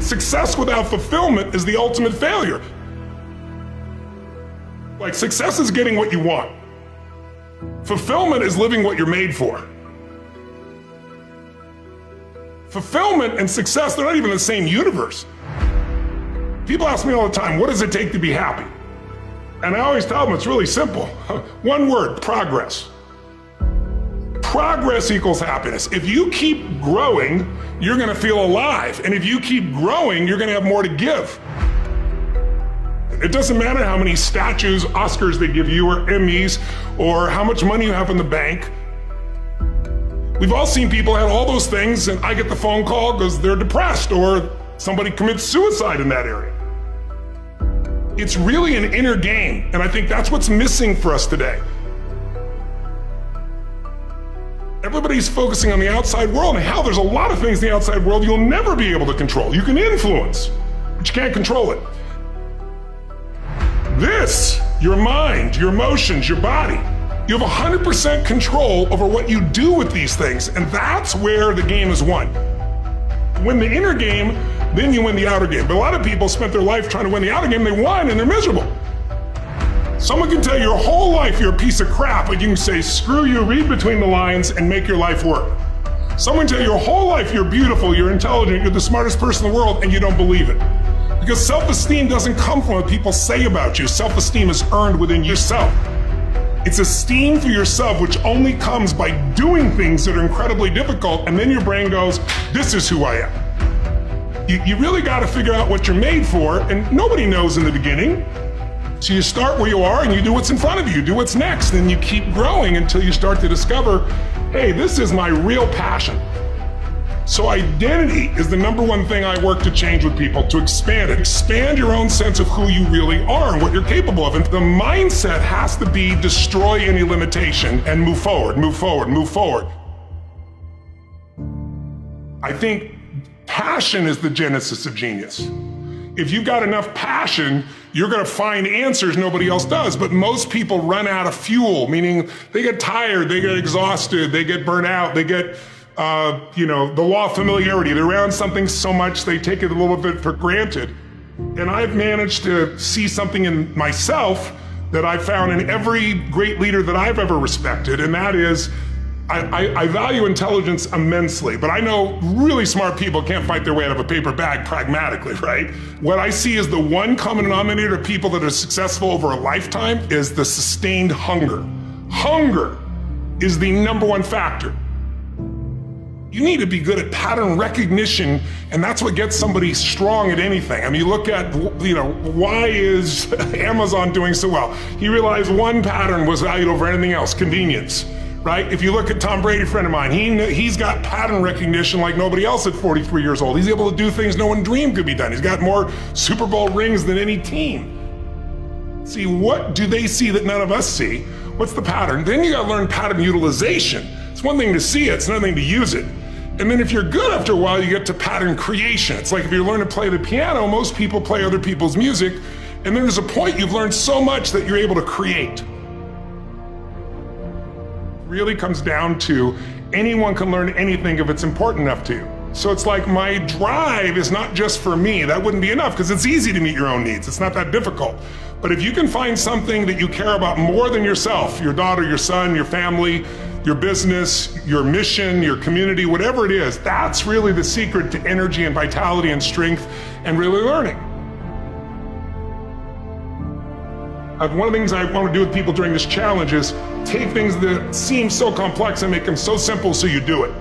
Success without fulfillment is the ultimate failure. Like, success is getting what you want. Fulfillment is living what you're made for. Fulfillment and success, they're not even in the same universe. People ask me all the time, what does it take to be happy? And I always tell them it's really simple. One word, progress. Progress equals happiness. If you keep growing, you're gonna feel alive. And if you keep growing, you're gonna have more to give. It doesn't matter how many statues, Oscars they give you, or Emmys, or how much money you have in the bank. We've all seen people have all those things, and I get the phone call because they're depressed, or somebody commits suicide in that area. It's really an inner game, and I think that's what's missing for us today. Everybody's focusing on the outside world, and how there's a lot of things in the outside world you'll never be able to control. You can influence, but you can't control it. This, your mind, your emotions, your body, you have 100% control over what you do with these things, and that's where the game is won. Win the inner game, then you win the outer game. But a lot of people spent their life trying to win the outer game, they won and they're miserable. Someone can tell you your whole life you're a piece of crap, but you can say, screw you, read between the lines and make your life work. Someone can tell you your whole life you're beautiful, you're intelligent, you're the smartest person in the world, and you don't believe it. Because self-esteem doesn't come from what people say about you. Self-esteem is earned within yourself. It's esteem for yourself, which only comes by doing things that are incredibly difficult, and then your brain goes, this is who I am. You really gotta figure out what you're made for, and nobody knows in the beginning. So you start where you are and you do what's in front of you, do what's next, and you keep growing until you start to discover, hey, this is my real passion. So identity is the number one thing I work to change with people, to expand it. Expand your own sense of who you really are and what you're capable of. And the mindset has to be destroy any limitation and move forward, move forward, move forward. I think passion is the genesis of genius. If you've got enough passion, you're gonna find answers nobody else does. But most people run out of fuel, meaning they get tired, they get exhausted, they get burnt out, they get the law of familiarity. They're around something so much they take it a little bit for granted. And I've managed to see something in myself that I've found in every great leader that I've ever respected, and that is, I value intelligence immensely, but I know really smart people can't fight their way out of a paper bag pragmatically, right? What I see as the one common denominator of people that are successful over a lifetime is the sustained hunger. Hunger is the number one factor. You need to be good at pattern recognition, and that's what gets somebody strong at anything. I mean, you look at, why is Amazon doing so well? He realized one pattern was valued over anything else, convenience, right? If you look at Tom Brady, a friend of mine, he's got pattern recognition like nobody else at 43 years old. He's able to do things no one dreamed could be done. He's got more Super Bowl rings than any team. See, what do they see that none of us see? What's the pattern? Then you gotta learn pattern utilization. It's one thing to see it, it's another thing to use it. And then if you're good after a while, you get to pattern creation. It's like if you learn to play the piano, most people play other people's music, and then there's a point you've learned so much that you're able to create. It really comes down to anyone can learn anything if it's important enough to you. So it's like my drive is not just for me. That wouldn't be enough because it's easy to meet your own needs. It's not that difficult. But if you can find something that you care about more than yourself, your daughter, your son, your family, your business, your mission, your community, whatever it is, that's really the secret to energy and vitality and strength and really learning. One of the things I want to do with people during this challenge is take things that seem so complex and make them so simple so you do it.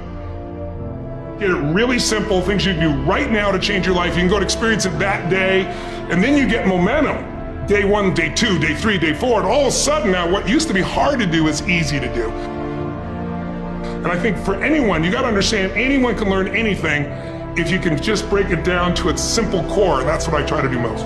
Get it really simple, things you can do right now to change your life. You can go to experience it that day, and then you get momentum. Day 1, day 2, day 3, day 4, and all of a sudden now what used to be hard to do is easy to do. And I think for anyone, you gotta understand anyone can learn anything if you can just break it down to its simple core, and that's what I try to do most.